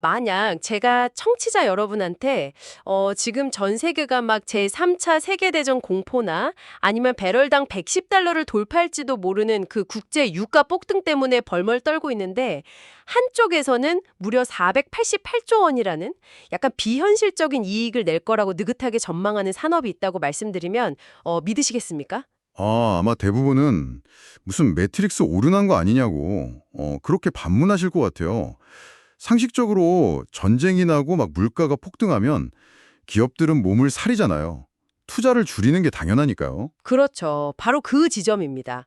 만약 제가 청취자 여러분한테 지금 전 세계가 막 제3차 세계대전 공포나 아니면 배럴당 110달러를 돌파할지도 모르는 그 국제 유가 폭등 때문에 벌벌 떨고 있는데 한쪽에서는 무려 488조 원이라는 약간 비현실적인 이익을 낼 거라고 느긋하게 전망하는 산업이 있다고 말씀드리면 믿으시겠습니까? 아마 대부분은 무슨 매트릭스 오류난 거 아니냐고 그렇게 반문하실 것 같아요. 상식적으로 전쟁이 나고 막 물가가 폭등하면 기업들은 몸을 사리잖아요. 투자를 줄이는 게 당연하니까요. 그렇죠. 바로 그 지점입니다.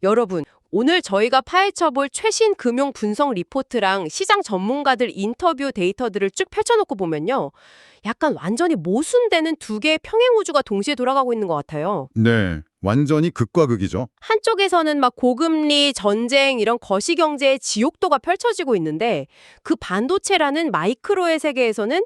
여러분, 오늘 저희가 파헤쳐볼 최신 금융 분석 리포트랑 시장 전문가들 인터뷰 데이터들을 쭉 펼쳐놓고 보면요. 약간 완전히 모순되는 두 개의 평행우주가 동시에 돌아가고 있는 것 같아요. 네, 완전히 극과 극이죠. 한쪽에서는 막 고금리, 전쟁 이런 거시경제의 지옥도가 펼쳐지고 있는데 그 반도체라는 마이크로의 세계에서는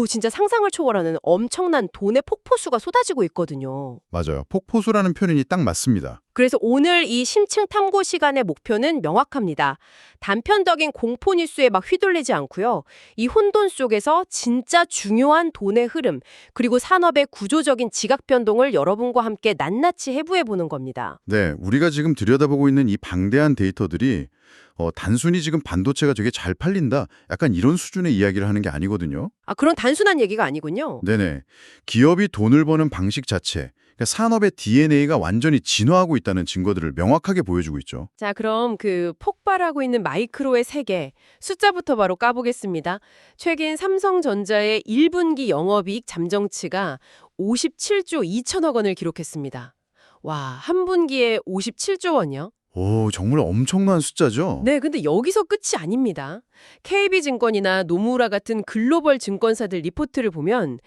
진짜 상상을 초월하는 엄청난 돈의 폭포수가 쏟아지고 있거든요. 맞아요. 폭포수라는 표현이 딱 맞습니다. 그래서 오늘 이 심층 탐구 시간의 목표는 명확합니다. 단편적인 공포 뉴스에 막 휘둘리지 않고요. 이 혼돈 속에서 진짜 중요한 돈의 흐름, 그리고 산업의 구조적인 지각 변동을 여러분과 함께 낱낱이 해부해 보는 겁니다. 네, 우리가 지금 들여다보고 있는 이 방대한 데이터들이 단순히 지금 반도체가 되게 잘 팔린다, 약간 이런 수준의 이야기를 하는 게 아니거든요. 그런 단순한 얘기가 아니군요. 네네. 기업이 돈을 버는 방식 자체, 그러니까 산업의 DNA가 완전히 진화하고 있다는 증거들을 명확하게 보여주고 있죠. 자, 그럼 그 폭발하고 있는 마이크로의 세계, 숫자부터 바로 까보겠습니다. 최근 삼성전자의 1분기 영업이익 잠정치가 57조 2천억 원을 기록했습니다. 와, 한 분기에 57조 원이요? 오, 정말 엄청난 숫자죠? 네, 근데 여기서 끝이 아닙니다. KB증권이나 노무라 같은 글로벌 증권사들 리포트를 보면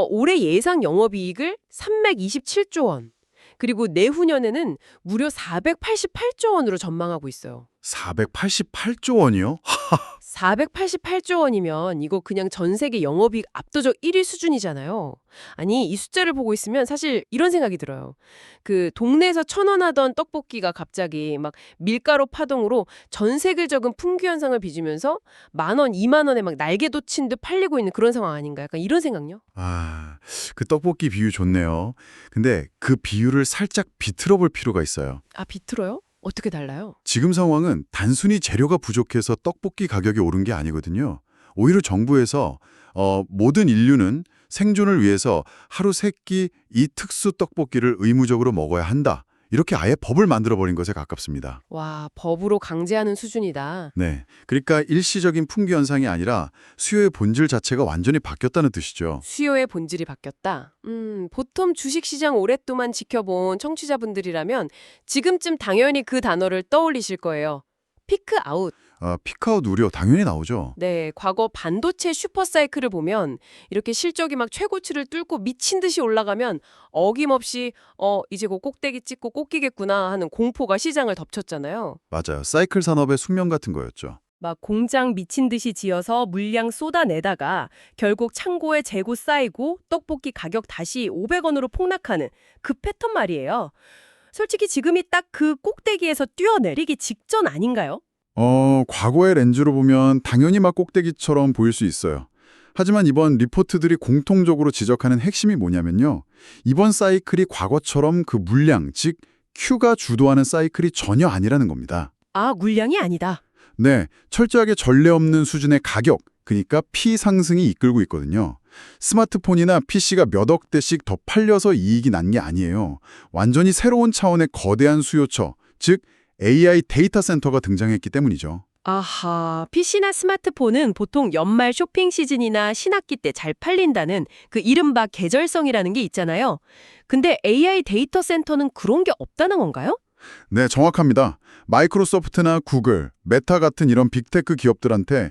올해 예상 영업이익을 327조 원, 그리고 내후년에는 무려 488조 원으로 전망하고 있어요. 488조 원이요? 488조 원이면 이거 그냥 전 세계 영업이익 압도적 1위 수준이잖아요. 아니, 이 숫자를 보고 있으면 사실 이런 생각이 들어요. 그 동네에서 1,000원 하던 떡볶이가 갑자기 막 밀가루 파동으로 전 세계적인 풍기 현상을 빚으면서 10,000원, 20,000원에 막 날개 돋친 듯 팔리고 있는 그런 상황 아닌가? 약간 이런 생각요? 그 떡볶이 비유 좋네요. 근데 그 비유를 살짝 비틀어 볼 필요가 있어요. 비틀어요? 어떻게 달라요? 지금 상황은 단순히 재료가 부족해서 떡볶이 가격이 오른 게 아니거든요. 오히려 정부에서 모든 인류는 생존을 위해서 하루 3끼 이 특수 떡볶이를 의무적으로 먹어야 한다. 이렇게 아예 법을 만들어버린 것에 가깝습니다. 와, 법으로 강제하는 수준이다. 네, 그러니까 일시적인 풍기 현상이 아니라 수요의 본질 자체가 완전히 바뀌었다는 뜻이죠. 수요의 본질이 바뀌었다. 보통 주식시장 오랫동안 지켜본 청취자분들이라면 지금쯤 당연히 그 단어를 떠올리실 거예요. 피크아웃. 피크아웃 우려 당연히 나오죠. 네, 과거 반도체 슈퍼사이클을 보면 이렇게 실적이 막 최고치를 뚫고 미친 듯이 올라가면 어김없이 이제 곧 꼭대기 찍고 꺾이겠구나 하는 공포가 시장을 덮쳤잖아요. 맞아요. 사이클 산업의 숙명 같은 거였죠. 막 공장 미친 듯이 지어서 물량 쏟아내다가 결국 창고에 재고 쌓이고 떡볶이 가격 다시 500원으로 폭락하는 그 패턴 말이에요. 솔직히 지금이 딱 그 꼭대기에서 뛰어내리기 직전 아닌가요? 과거의 렌즈로 보면 당연히 막 꼭대기처럼 보일 수 있어요. 하지만 이번 리포트들이 공통적으로 지적하는 핵심이 뭐냐면요. 이번 사이클이 과거처럼 그 물량, 즉 Q가 주도하는 사이클이 전혀 아니라는 겁니다. 물량이 아니다. 네, 철저하게 전례 없는 수준의 가격, 그러니까 P 상승이 이끌고 있거든요. 스마트폰이나 PC가 몇 억 대씩 더 팔려서 이익이 난 게 아니에요. 완전히 새로운 차원의 거대한 수요처, 즉 AI 데이터 센터가 등장했기 때문이죠. 아하, PC나 스마트폰은 보통 연말 쇼핑 시즌이나 신학기 때 잘 팔린다는 그 이른바 계절성이라는 게 있잖아요. 근데 AI 데이터 센터는 그런 게 없다는 건가요? 네, 정확합니다. 마이크로소프트나 구글, 메타 같은 이런 빅테크 기업들한테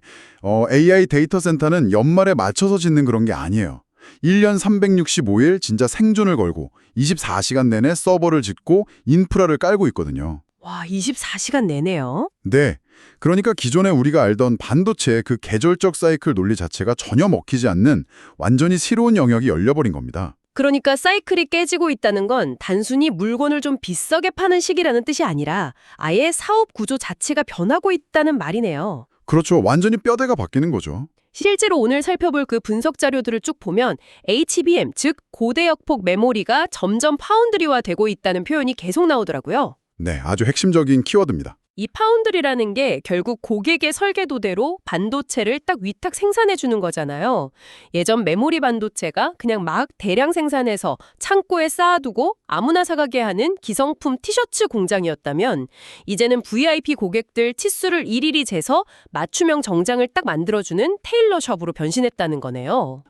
AI 데이터 센터는 연말에 맞춰서 짓는 그런 게 아니에요. 1년 365일 진짜 생존을 걸고 24시간 내내 서버를 짓고 인프라를 깔고 있거든요. 와, 24시간 내내요? 네, 그러니까 기존에 우리가 알던 반도체의 그 계절적 사이클 논리 자체가 전혀 먹히지 않는 완전히 새로운 영역이 열려버린 겁니다. 그러니까 사이클이 깨지고 있다는 건 단순히 물건을 좀 비싸게 파는 시기라는 뜻이 아니라 아예 사업 구조 자체가 변하고 있다는 말이네요. 그렇죠. 완전히 뼈대가 바뀌는 거죠. 실제로 오늘 살펴볼 그 분석 자료들을 쭉 보면 HBM, 즉 고대역폭 메모리가 점점 파운드리화되고 있다는 표현이 계속 나오더라고요. 네, 아주 핵심적인 키워드입니다. 이 파운드리라는 게 결국 고객의 설계도대로 반도체를 딱 위탁 생산해 주는 거잖아요. 예전 메모리 반도체가 그냥 막 대량 생산해서 창고에 쌓아두고 아무나 사가게 하는 기성품 티셔츠 공장이었다면 이제는 VIP 고객들 치수를 일일이 재서 맞춤형 정장을 딱 만들어주는 테일러숍으로 변신했다는 거네요.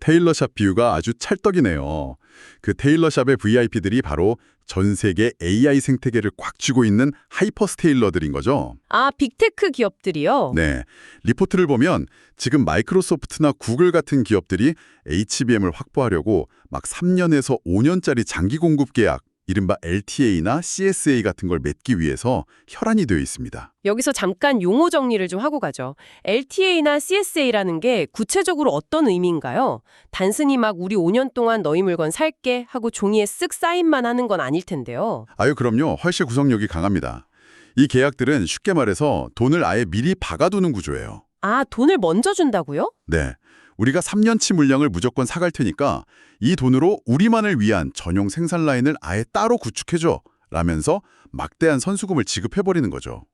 테일러샵 비유가 아주 찰떡이네요. 그 테일러샵의 VIP들이 바로 전 세계 AI 생태계를 꽉 쥐고 있는 하이퍼스테일러들인 거죠. 아, 빅테크 기업들이요? 네, 리포트를 보면 지금 마이크로소프트나 구글 같은 기업들이 HBM을 확보하려고 막 3년에서 5년짜리 장기 공급 계약, 이른바 LTA나 CSA 같은 걸 맺기 위해서 혈안이 되어 있습니다. 여기서 잠깐 용어 정리를 좀 하고 가죠. LTA나 CSA라는 게 구체적으로 어떤 의미인가요? 단순히 막 우리 5년 동안 너희 물건 살게 하고 종이에 쓱 사인만 하는 건 아닐 텐데요. 아유, 그럼요. 훨씬 구성력이 강합니다. 이 계약들은 쉽게 말해서 돈을 아예 미리 박아두는 구조예요. 아, 돈을 먼저 준다고요? 네. 우리가 3년치 물량을 무조건 사갈 테니까 이 돈으로 우리만을 위한 전용 생산 라인을 아예 따로 구축해줘 라면서 막대한 선수금을 지급해버리는 거죠.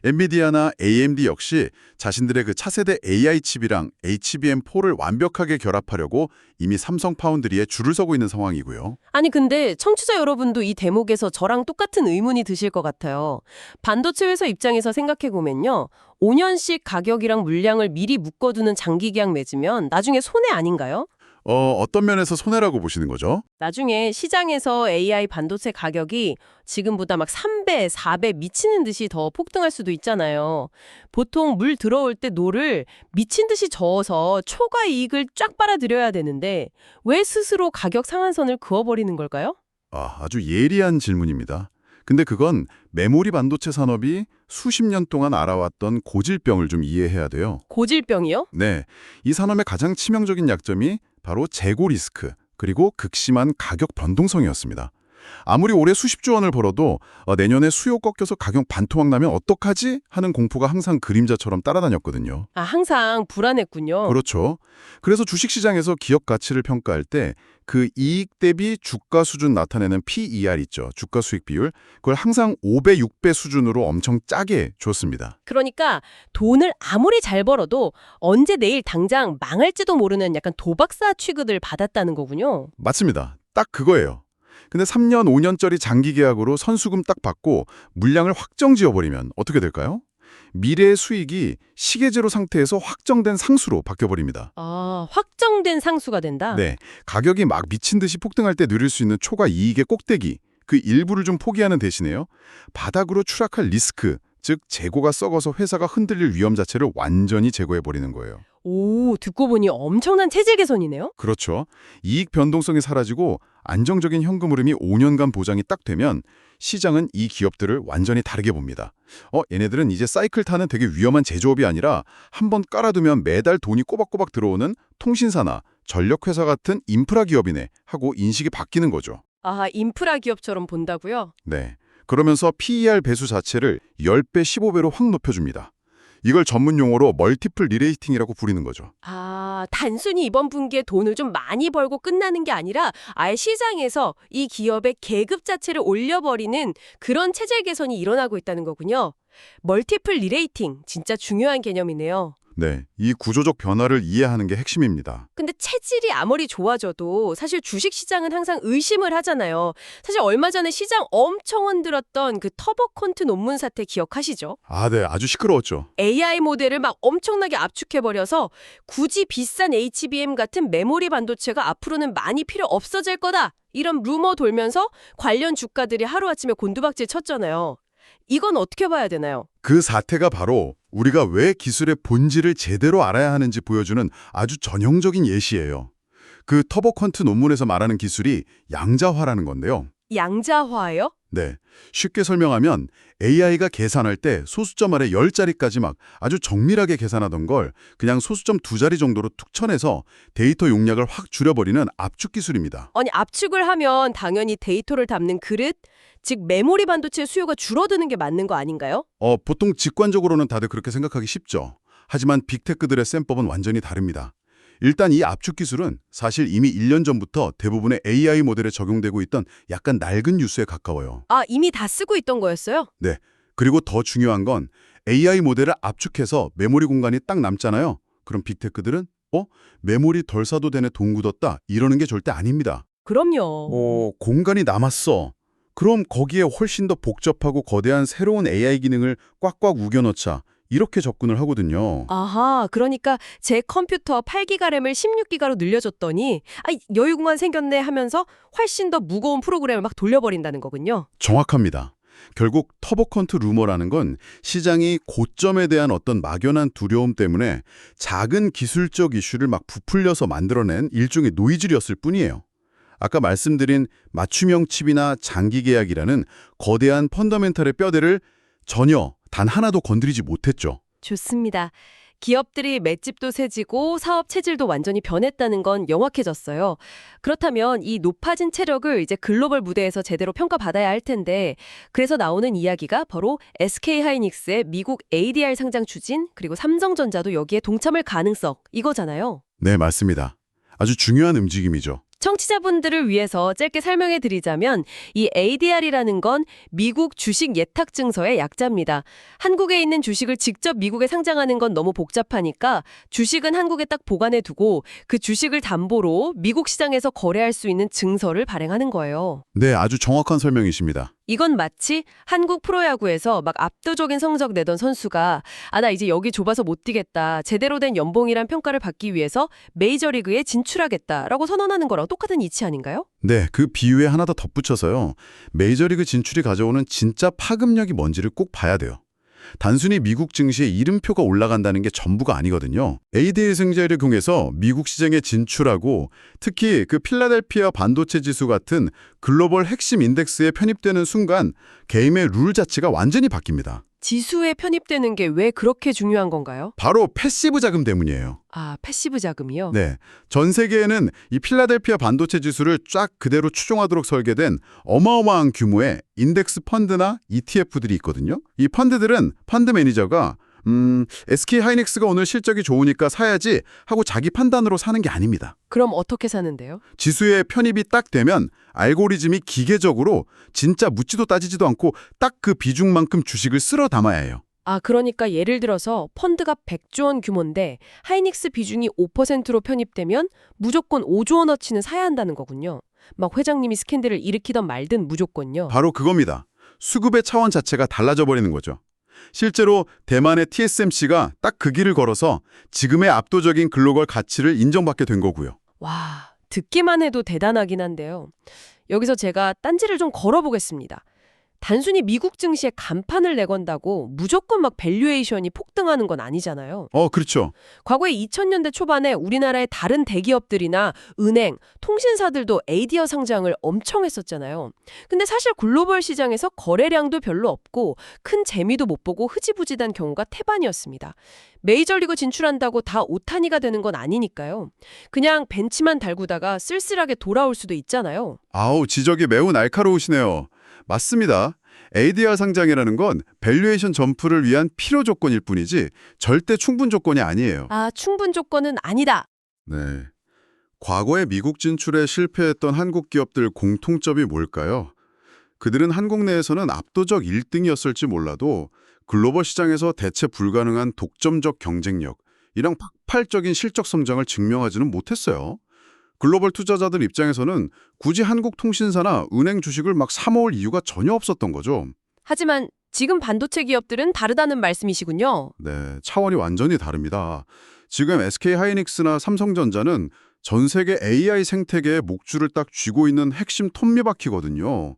엔비디아나 AMD 역시 자신들의 그 차세대 AI 칩이랑 HBM4를 완벽하게 결합하려고 이미 삼성 파운드리에 줄을 서고 있는 상황이고요. 아니 근데 청취자 여러분도 이 대목에서 저랑 똑같은 의문이 드실 것 같아요. 반도체 회사 입장에서 생각해보면요. 5년씩 가격이랑 물량을 미리 묶어두는 장기 계약 맺으면 나중에 손해 아닌가요? 어떤 면에서 손해라고 보시는 거죠? 나중에 시장에서 AI 반도체 가격이 지금보다 막 3배, 4배 미치는 듯이 더 폭등할 수도 있잖아요. 보통 물 들어올 때 노를 미친 듯이 저어서 초과 이익을 쫙 빨아들여야 되는데 왜 스스로 가격 상한선을 그어버리는 걸까요? 아주 예리한 질문입니다. 근데 그건 메모리 반도체 산업이 수십 년 동안 알아왔던 고질병을 좀 이해해야 돼요. 고질병이요? 네, 이 산업의 가장 치명적인 약점이 바로 재고 리스크, 그리고 극심한 가격 변동성이었습니다. 아무리 올해 수십조 원을 벌어도 내년에 수요 꺾여서 가격 반토막 나면 어떡하지? 하는 공포가 항상 그림자처럼 따라다녔거든요. 아, 항상 불안했군요. 그렇죠. 그래서 주식시장에서 기업 가치를 평가할 때 그 이익 대비 주가 수준 나타내는 PER 있죠. 주가 수익 비율. 그걸 항상 5배, 6배 수준으로 엄청 짜게 줬습니다. 그러니까 돈을 아무리 잘 벌어도 언제 내일 당장 망할지도 모르는 약간 도박사 취급을 받았다는 거군요. 맞습니다. 딱 그거예요. 근데 3년, 5년짜리 장기 계약으로 선수금 딱 받고 물량을 확정 지어버리면 어떻게 될까요? 미래의 수익이 시계제로 상태에서 확정된 상수로 바뀌어버립니다. 아, 확정된 상수가 된다? 네, 가격이 막 미친 듯이 폭등할 때 누릴 수 있는 초과 이익의 꼭대기, 그 일부를 좀 포기하는 대신에요. 바닥으로 추락할 리스크, 즉 재고가 썩어서 회사가 흔들릴 위험 자체를 완전히 제거해버리는 거예요. 오, 듣고 보니 엄청난 체질 개선이네요? 그렇죠. 이익 변동성이 사라지고 안정적인 현금 흐름이 5년간 보장이 딱 되면 시장은 이 기업들을 완전히 다르게 봅니다. 얘네들은 이제 사이클 타는 되게 위험한 제조업이 아니라 한번 깔아두면 매달 돈이 꼬박꼬박 들어오는 통신사나 전력회사 같은 인프라 기업이네 하고 인식이 바뀌는 거죠. 아, 인프라 기업처럼 본다고요? 네. 그러면서 PER 배수 자체를 10배, 15배로 확 높여줍니다. 이걸 전문 용어로 멀티플 리레이팅이라고 부르는 거죠. 아, 단순히 이번 분기에 돈을 좀 많이 벌고 끝나는 게 아니라 아예 시장에서 이 기업의 계급 자체를 올려버리는 그런 체질 개선이 일어나고 있다는 거군요. 멀티플 리레이팅, 진짜 중요한 개념이네요. 네, 이 구조적 변화를 이해하는 게 핵심입니다. 근데 체질이 아무리 좋아져도 사실 주식시장은 항상 의심을 하잖아요. 사실 얼마 전에 시장 엄청 흔들었던 그 터보콘트 논문 사태 기억하시죠? 네, 아주 시끄러웠죠. AI 모델을 막 엄청나게 압축해버려서 굳이 비싼 HBM 같은 메모리 반도체가 앞으로는 많이 필요 없어질 거다. 이런 루머 돌면서 관련 주가들이 하루아침에 곤두박질 쳤잖아요. 이건 어떻게 봐야 되나요? 그 사태가 바로 우리가 왜 기술의 본질을 제대로 알아야 하는지 보여주는 아주 전형적인 예시예요. 그 터보컨트 논문에서 말하는 기술이 양자화라는 건데요. 양자화요? 네, 쉽게 설명하면 AI가 계산할 때 소수점 아래 10자리까지 막 아주 정밀하게 계산하던 걸 그냥 소수점 2자리 정도로 툭 쳐내서 데이터 용량을 확 줄여버리는 압축 기술입니다. 아니, 압축을 하면 당연히 데이터를 담는 그릇, 즉 메모리 반도체 수요가 줄어드는 게 맞는 거 아닌가요? 보통 직관적으로는 다들 그렇게 생각하기 쉽죠. 하지만 빅테크들의 셈법은 완전히 다릅니다. 일단 이 압축 기술은 사실 이미 1년 전부터 대부분의 AI 모델에 적용되고 있던 약간 낡은 뉴스에 가까워요. 아, 이미 다 쓰고 있던 거였어요? 네. 그리고 더 중요한 건 AI 모델을 압축해서 메모리 공간이 딱 남잖아요. 그럼 빅테크들은 메모리 덜 사도 되네 돈 굳었다 이러는 게 절대 아닙니다. 그럼요. 공간이 남았어. 그럼 거기에 훨씬 더 복잡하고 거대한 새로운 AI 기능을 꽉꽉 우겨 넣자. 이렇게 접근을 하거든요. 아하, 그러니까 제 컴퓨터 8기가 램을 16기가로 늘려줬더니 여유 공간 생겼네 하면서 훨씬 더 무거운 프로그램을 막 돌려버린다는 거군요. 정확합니다. 결국 터보컨트 루머라는 건 시장이 고점에 대한 어떤 막연한 두려움 때문에 작은 기술적 이슈를 막 부풀려서 만들어낸 일종의 노이즈였을 뿐이에요. 아까 말씀드린 맞춤형 칩이나 장기 계약이라는 거대한 펀더멘탈의 뼈대를 전혀 단 하나도 건드리지 못했죠. 좋습니다. 기업들이 맷집도 세지고 사업 체질도 완전히 변했다는 건 명확해졌어요. 그렇다면 이 높아진 체력을 이제 글로벌 무대에서 제대로 평가받아야 할 텐데 그래서 나오는 이야기가 바로 SK하이닉스의 미국 ADR 상장 추진 그리고 삼성전자도 여기에 동참할 가능성 이거잖아요. 네, 맞습니다. 아주 중요한 움직임이죠. 청취자분들을 위해서 짧게 설명해 드리자면 이 ADR이라는 건 미국 주식 예탁 증서의 약자입니다. 한국에 있는 주식을 직접 미국에 상장하는 건 너무 복잡하니까 주식은 한국에 딱 보관해 두고 그 주식을 담보로 미국 시장에서 거래할 수 있는 증서를 발행하는 거예요. 네, 아주 정확한 설명이십니다. 이건 마치 한국 프로야구에서 막 압도적인 성적 내던 선수가 나 이제 여기 좁아서 못 뛰겠다. 제대로 된 연봉이란 평가를 받기 위해서 메이저리그에 진출하겠다라고 선언하는 거랑 똑같은 이치 아닌가요? 네, 그 비유에 하나 더 덧붙여서요. 메이저리그 진출이 가져오는 진짜 파급력이 뭔지를 꼭 봐야 돼요. 단순히 미국 증시에 이름표가 올라간다는 게 전부가 아니거든요. ADR 승자를 통해서 미국 시장에 진출하고 특히 그 필라델피아 반도체 지수 같은 글로벌 핵심 인덱스에 편입되는 순간 게임의 룰 자체가 완전히 바뀝니다. 지수에 편입되는 게 왜 그렇게 중요한 건가요? 바로 패시브 자금 때문이에요. 아, 패시브 자금이요? 네, 전 세계에는 이 필라델피아 반도체 지수를 쫙 그대로 추종하도록 설계된 어마어마한 규모의 인덱스 펀드나 ETF들이 있거든요. 이 펀드들은 펀드 매니저가 SK하이닉스가 오늘 실적이 좋으니까 사야지 하고 자기 판단으로 사는 게 아닙니다. 그럼 어떻게 사는데요? 지수에 편입이 딱 되면 알고리즘이 기계적으로 진짜 묻지도 따지지도 않고 딱 그 비중만큼 주식을 쓸어 담아야 해요. 아, 그러니까 예를 들어서 펀드가 100조 원 규모인데 하이닉스 비중이 5%로 편입되면 무조건 5조 원어치는 사야 한다는 거군요. 막 회장님이 스캔들을 일으키던 말든 무조건요. 바로 그겁니다. 수급의 차원 자체가 달라져 버리는 거죠. 실제로 대만의 TSMC가 딱 그 길을 걸어서 지금의 압도적인 글로벌 가치를 인정받게 된 거고요. 와, 듣기만 해도 대단하긴 한데요. 여기서 제가 딴지를 좀 걸어보겠습니다. 단순히 미국 증시에 간판을 내건다고 무조건 막 밸류에이션이 폭등하는 건 아니잖아요. 그렇죠. 과거에 2000년대 초반에 우리나라의 다른 대기업들이나 은행, 통신사들도 ADR 상장을 엄청 했었잖아요. 근데 사실 글로벌 시장에서 거래량도 별로 없고 큰 재미도 못 보고 흐지부지단 경우가 태반이었습니다. 메이저리그 진출한다고 다 오타니가 되는 건 아니니까요. 그냥 벤치만 달구다가 쓸쓸하게 돌아올 수도 있잖아요. 아우, 지적이 매우 날카로우시네요. 맞습니다. ADR 상장이라는 건 밸류에이션 점프를 위한 필요 조건일 뿐이지 절대 충분 조건이 아니에요. 아, 충분 조건은 아니다. 네. 과거에 미국 진출에 실패했던 한국 기업들 공통점이 뭘까요? 그들은 한국 내에서는 압도적 1등이었을지 몰라도 글로벌 시장에서 대체 불가능한 독점적 경쟁력, 이랑 폭발적인 실적 성장을 증명하지는 못했어요. 글로벌 투자자들 입장에서는 굳이 한국 통신사나 은행 주식을 막 사모을 이유가 전혀 없었던 거죠. 하지만 지금 반도체 기업들은 다르다는 말씀이시군요. 네, 차원이 완전히 다릅니다. 지금 SK하이닉스나 삼성전자는 전 세계 AI 생태계의 목줄을 딱 쥐고 있는 핵심 톱니바퀴거든요.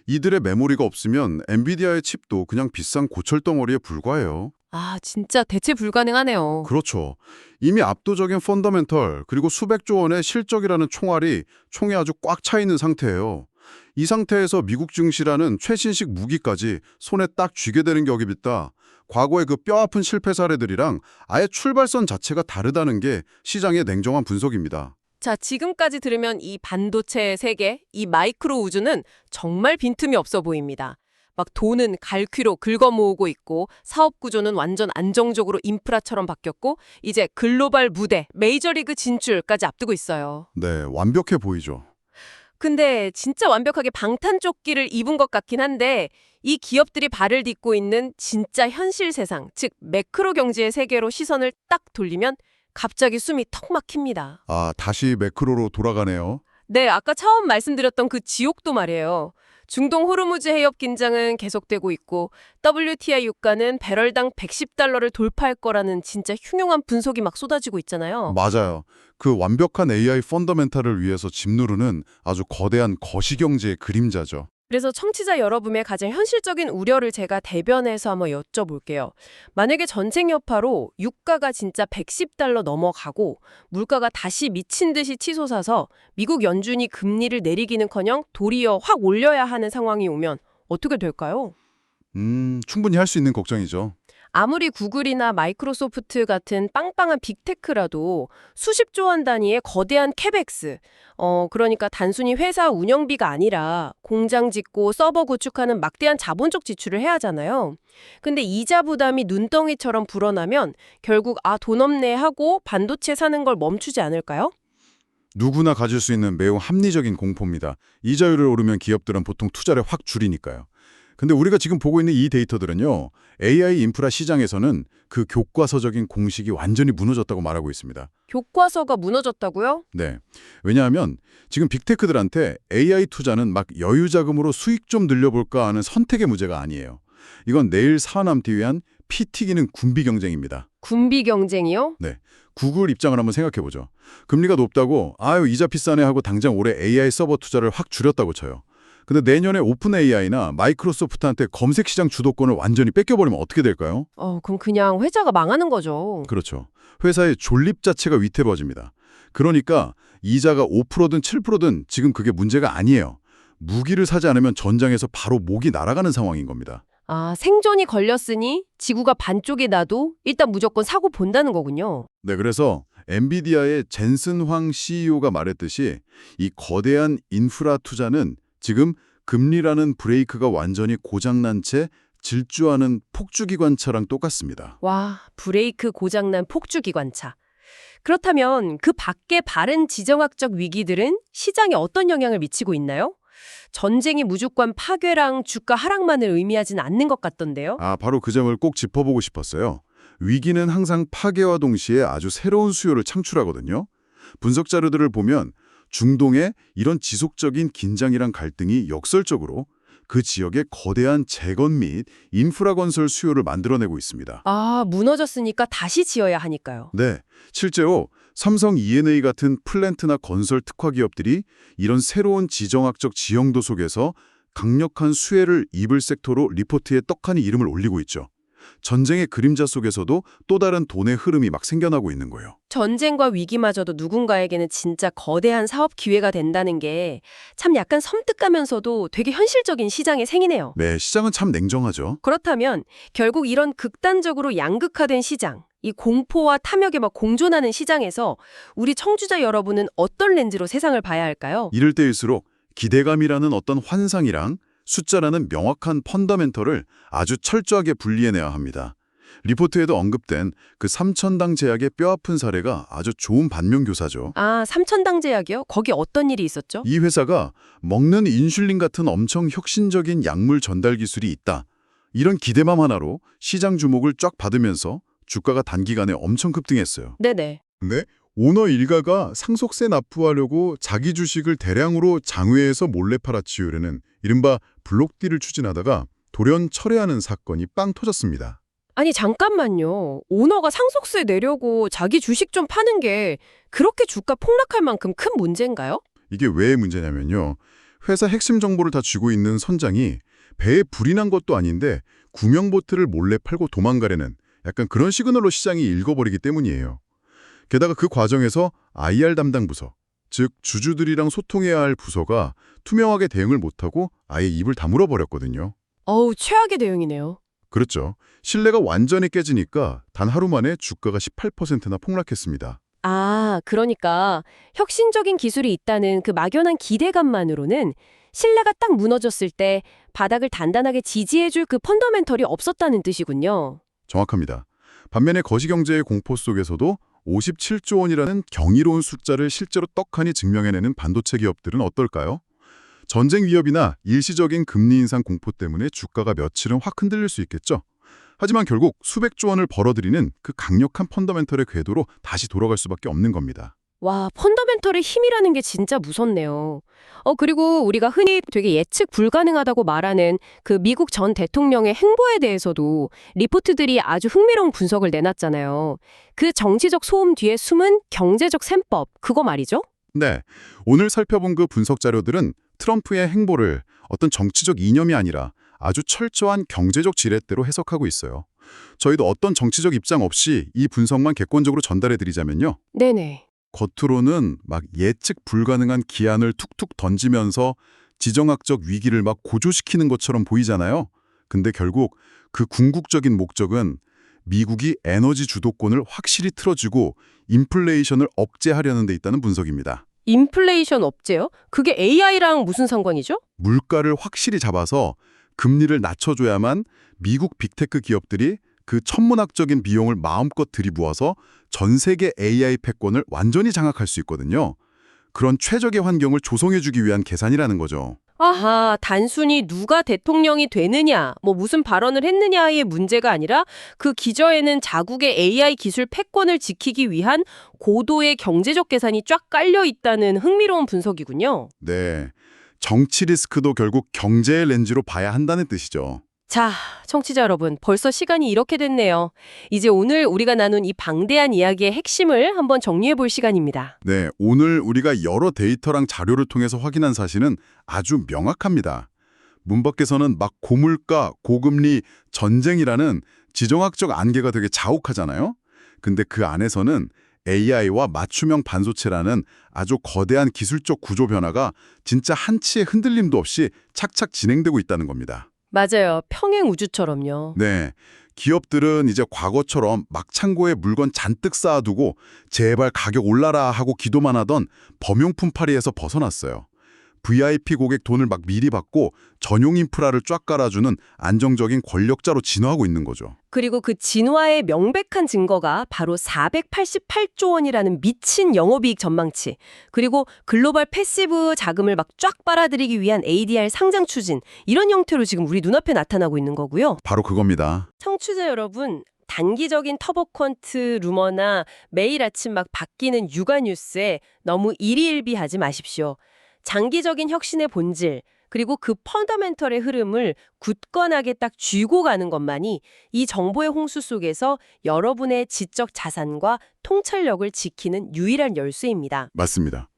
이들의 메모리가 없으면 엔비디아의 칩도 그냥 비싼 고철덩어리에 불과해요. 아, 진짜 대체 불가능하네요. 그렇죠. 이미 압도적인 펀더멘털 그리고 수백조 원의 실적이라는 총이 아주 꽉 차 있는 상태예요. 이 상태에서 미국 증시라는 최신식 무기까지 손에 딱 쥐게 되는 격이 있다. 과거의 그 뼈아픈 실패 사례들이랑 아예 출발선 자체가 다르다는 게 시장의 냉정한 분석입니다. 자, 지금까지 들으면 이 반도체의 세계, 이 마이크로 우주는 정말 빈틈이 없어 보입니다. 막 돈은 갈퀴로 긁어 모으고 있고 사업 구조는 완전 안정적으로 인프라처럼 바뀌었고 이제 글로벌 무대, 메이저리그 진출까지 앞두고 있어요. 네, 완벽해 보이죠. 근데 진짜 완벽하게 방탄조끼를 입은 것 같긴 한데 이 기업들이 발을 딛고 있는 진짜 현실 세상, 즉 매크로 경제의 세계로 시선을 딱 돌리면 갑자기 숨이 턱 막힙니다. 아, 다시 매크로로 돌아가네요. 네, 아까 처음 말씀드렸던 그 지옥도 말이에요. 중동 호르무즈 해협 긴장은 계속되고 있고 WTI 유가는 배럴당 110달러를 돌파할 거라는 진짜 흉흉한 분석이 막 쏟아지고 있잖아요. 맞아요. 그 완벽한 AI 펀더멘탈을 위해서 짓누르는 아주 거대한 거시경제의 그림자죠. 그래서 청취자 여러분의 가장 현실적인 우려를 제가 대변해서 한번 여쭤볼게요. 만약에 전쟁 여파로 유가가 진짜 110달러 넘어가고 물가가 다시 미친 듯이 치솟아서 미국 연준이 금리를 내리기는커녕 도리어 확 올려야 하는 상황이 오면 어떻게 될까요? 충분히 할 수 있는 걱정이죠. 아무리 구글이나 마이크로소프트 같은 빵빵한 빅테크라도 수십조 원 단위의 거대한 캐펙스, 그러니까 단순히 회사 운영비가 아니라 공장 짓고 서버 구축하는 막대한 자본적 지출을 해야 하잖아요. 근데 이자 부담이 눈덩이처럼 불어나면 결국 돈 없네 하고 반도체 사는 걸 멈추지 않을까요? 누구나 가질 수 있는 매우 합리적인 공포입니다. 이자율을 오르면 기업들은 보통 투자를 확 줄이니까요. 근데 우리가 지금 보고 있는 이 데이터들은요, AI 인프라 시장에서는 그 교과서적인 공식이 완전히 무너졌다고 말하고 있습니다. 교과서가 무너졌다고요? 네. 왜냐하면 지금 빅테크들한테 AI 투자는 막 여유 자금으로 수익 좀 늘려볼까 하는 선택의 문제가 아니에요. 이건 내일 살아남기 위한 피 튀기는 군비 경쟁입니다. 군비 경쟁이요? 네. 구글 입장을 한번 생각해보죠. 금리가 높다고 이자 비싸네 하고 당장 올해 AI 서버 투자를 확 줄였다고 쳐요. 근데 내년에 오픈 AI나 마이크로소프트한테 검색 시장 주도권을 완전히 뺏겨버리면 어떻게 될까요? 그럼 그냥 회사가 망하는 거죠. 그렇죠. 회사의 존립 자체가 위태로워집니다. 그러니까 이자가 5%든 7%든 지금 그게 문제가 아니에요. 무기를 사지 않으면 전장에서 바로 목이 날아가는 상황인 겁니다. 생존이 걸렸으니 지구가 반쪽이 나도 일단 무조건 사고 본다는 거군요. 네, 그래서 엔비디아의 젠슨 황 CEO가 말했듯이 이 거대한 인프라 투자는 지금 금리라는 브레이크가 완전히 고장난 채 질주하는 폭주기관차랑 똑같습니다. 와, 브레이크 고장난 폭주기관차. 그렇다면 그 밖의 다른 지정학적 위기들은 시장에 어떤 영향을 미치고 있나요? 전쟁이 무조건 파괴랑 주가 하락만을 의미하진 않는 것 같던데요. 바로 그 점을 꼭 짚어보고 싶었어요. 위기는 항상 파괴와 동시에 아주 새로운 수요를 창출하거든요. 분석 자료들을 보면 중동의 이런 지속적인 긴장이랑 갈등이 역설적으로 그 지역의 거대한 재건 및 인프라 건설 수요를 만들어내고 있습니다. 무너졌으니까 다시 지어야 하니까요. 네, 실제로 삼성 E&A 같은 플랜트나 건설 특화 기업들이 이런 새로운 지정학적 지형도 속에서 강력한 수혜를 입을 섹터로 리포트에 떡하니 이름을 올리고 있죠. 전쟁의 그림자 속에서도 또 다른 돈의 흐름이 막 생겨나고 있는 거예요. 전쟁과 위기마저도 누군가에게는 진짜 거대한 사업 기회가 된다는 게 참 약간 섬뜩하면서도 되게 현실적인 시장의 생이네요. 네, 시장은 참 냉정하죠. 그렇다면 결국 이런 극단적으로 양극화된 시장, 이 공포와 탐욕에 막 공존하는 시장에서 우리 청취자 여러분은 어떤 렌즈로 세상을 봐야 할까요? 이럴 때일수록 기대감이라는 어떤 환상이랑 숫자라는 명확한 펀더멘털을 아주 철저하게 분리해내야 합니다. 리포트에도 언급된 그 삼천당 제약의 뼈아픈 사례가 아주 좋은 반면교사죠. 삼천당 제약이요? 거기 어떤 일이 있었죠? 이 회사가 먹는 인슐린 같은 엄청 혁신적인 약물 전달 기술이 있다. 이런 기대감 하나로 시장 주목을 쫙 받으면서 주가가 단기간에 엄청 급등했어요. 네네. 근데 오너 일가가 상속세 납부하려고 자기 주식을 대량으로 장외에서 몰래 팔아치우려는 이른바 블록딜을 추진하다가 돌연 철회하는 사건이 빵 터졌습니다. 아니 잠깐만요. 오너가 상속세 내려고 자기 주식 좀 파는 게 그렇게 주가 폭락할 만큼 큰 문제인가요? 이게 왜 문제냐면요. 회사 핵심 정보를 다 쥐고 있는 선장이 배에 불이 난 것도 아닌데 구명보트를 몰래 팔고 도망가려는 약간 그런 시그널로 시장이 읽어버리기 때문이에요. 게다가 그 과정에서 IR 담당 부서, 즉 주주들이랑 소통해야 할 부서가 투명하게 대응을 못하고 아예 입을 다물어 버렸거든요. 최악의 대응이네요. 그렇죠. 신뢰가 완전히 깨지니까 단 하루 만에 주가가 18%나 폭락했습니다. 그러니까 혁신적인 기술이 있다는 그 막연한 기대감만으로는 신뢰가 딱 무너졌을 때 바닥을 단단하게 지지해줄 그 펀더멘털이 없었다는 뜻이군요. 정확합니다. 반면에 거시경제의 공포 속에서도 57조 원이라는 경이로운 숫자를 실제로 떡하니 증명해내는 반도체 기업들은 어떨까요? 전쟁 위협이나 일시적인 금리 인상 공포 때문에 주가가 며칠은 확 흔들릴 수 있겠죠. 하지만 결국 수백조 원을 벌어들이는 그 강력한 펀더멘털의 궤도로 다시 돌아갈 수밖에 없는 겁니다. 와, 펀더멘털의 힘이라는 게 진짜 무섭네요. 그리고 우리가 흔히 되게 예측 불가능하다고 말하는 그 미국 전 대통령의 행보에 대해서도 리포트들이 아주 흥미로운 분석을 내놨잖아요. 그 정치적 소음 뒤에 숨은 경제적 셈법, 그거 말이죠? 네, 오늘 살펴본 그 분석 자료들은 트럼프의 행보를 어떤 정치적 이념이 아니라 아주 철저한 경제적 지렛대로 해석하고 있어요. 저희도 어떤 정치적 입장 없이 이 분석만 객관적으로 전달해드리자면요. 네네. 겉으로는 막 예측 불가능한 기한을 툭툭 던지면서 지정학적 위기를 막 고조시키는 것처럼 보이잖아요. 근데 결국 그 궁극적인 목적은 미국이 에너지 주도권을 확실히 틀어주고 인플레이션을 억제하려는 데 있다는 분석입니다. 인플레이션 업체요? 그게 AI랑 무슨 상관이죠? 물가를 확실히 잡아서 금리를 낮춰줘야만 미국 빅테크 기업들이 그 천문학적인 비용을 마음껏 들이부어서 전 세계 AI 패권을 완전히 장악할 수 있거든요. 그런 최적의 환경을 조성해주기 위한 계산이라는 거죠. 아하, 단순히 누가 대통령이 되느냐, 뭐 무슨 발언을 했느냐의 문제가 아니라 그 기저에는 자국의 AI 기술 패권을 지키기 위한 고도의 경제적 계산이 쫙 깔려 있다는 흥미로운 분석이군요. 네, 정치 리스크도 결국 경제의 렌즈로 봐야 한다는 뜻이죠. 자, 청취자 여러분, 벌써 시간이 이렇게 됐네요. 이제 오늘 우리가 나눈 이 방대한 이야기의 핵심을 한번 정리해 볼 시간입니다. 네, 오늘 우리가 여러 데이터랑 자료를 통해서 확인한 사실은 아주 명확합니다. 문 밖에서는 막 고물가, 고금리, 전쟁이라는 지정학적 안개가 되게 자욱하잖아요. 근데 그 안에서는 AI와 맞춤형 반도체라는 아주 거대한 기술적 구조 변화가 진짜 한치의 흔들림도 없이 착착 진행되고 있다는 겁니다. 맞아요. 평행 우주처럼요. 네, 기업들은 이제 과거처럼 막 창고에 물건 잔뜩 쌓아두고 제발 가격 올라라 하고 기도만 하던 범용품 파리에서 벗어났어요. VIP 고객 돈을 막 미리 받고 전용 인프라를 쫙 깔아주는 안정적인 권력자로 진화하고 있는 거죠. 그리고 그 진화의 명백한 증거가 바로 488조 원이라는 미친 영업이익 전망치, 그리고 글로벌 패시브 자금을 막 쫙 빨아들이기 위한 ADR 상장 추진, 이런 형태로 지금 우리 눈앞에 나타나고 있는 거고요. 바로 그겁니다. 청취자 여러분, 단기적인 터보컨트 루머나 매일 아침 막 바뀌는 육아 뉴스에 너무 일희일비하지 마십시오. 장기적인 혁신의 본질, 그리고 그 펀더멘털의 흐름을 굳건하게 딱 쥐고 가는 것만이 이 정보의 홍수 속에서 여러분의 지적 자산과 통찰력을 지키는 유일한 열쇠입니다. 맞습니다.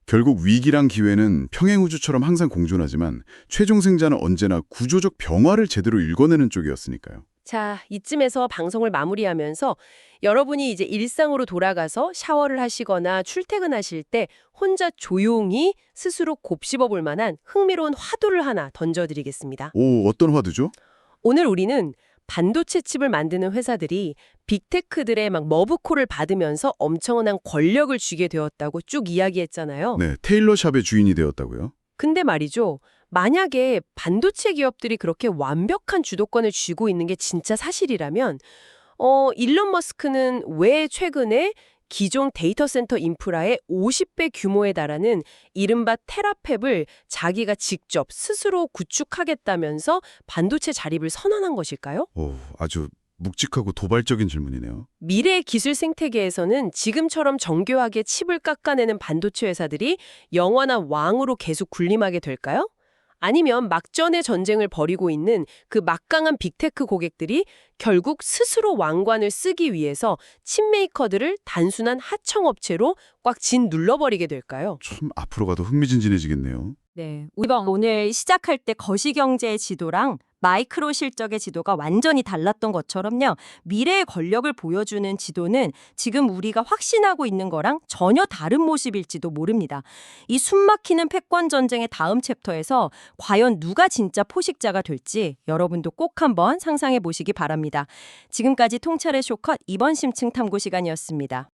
결국 위기랑 기회는 평행우주처럼 항상 공존하지만 최종 승자는 언제나 구조적 병화를 제대로 읽어내는 쪽이었으니까요. 자, 이쯤에서 방송을 마무리하면서 여러분이 이제 일상으로 돌아가서 샤워를 하시거나 출퇴근하실 때 혼자 조용히 스스로 곱씹어 볼 만한 흥미로운 화두를 하나 던져드리겠습니다. 오, 어떤 화두죠? 오늘 우리는 반도체 칩을 만드는 회사들이 빅테크들의 막 머브콜을 받으면서 엄청난 권력을 쥐게 되었다고 쭉 이야기했잖아요. 네, 테일러샵의 주인이 되었다고요? 근데 말이죠. 만약에 반도체 기업들이 그렇게 완벽한 주도권을 쥐고 있는 게 진짜 사실이라면 일론 머스크는 왜 최근에 기존 데이터 센터 인프라의 50배 규모에 달하는 이른바 테라팹을 자기가 직접 스스로 구축하겠다면서 반도체 자립을 선언한 것일까요? 오, 아주 묵직하고 도발적인 질문이네요. 미래 기술 생태계에서는 지금처럼 정교하게 칩을 깎아내는 반도체 회사들이 영원한 왕으로 계속 군림하게 될까요? 아니면 막전의 전쟁을 벌이고 있는 그 막강한 빅테크 고객들이 결국 스스로 왕관을 쓰기 위해서 칩메이커들을 단순한 하청업체로 꽉 짓눌러버리게 될까요? 참 앞으로 가도 흥미진진해지겠네요. 네, 우리가 오늘 시작할 때 거시경제의 지도랑 마이크로 실적의 지도가 완전히 달랐던 것처럼요. 미래의 권력을 보여주는 지도는 지금 우리가 확신하고 있는 거랑 전혀 다른 모습일지도 모릅니다. 이 숨막히는 패권 전쟁의 다음 챕터에서 과연 누가 진짜 포식자가 될지 여러분도 꼭 한번 상상해 보시기 바랍니다. 지금까지 통찰의 쇼컷 이번 심층 탐구 시간이었습니다.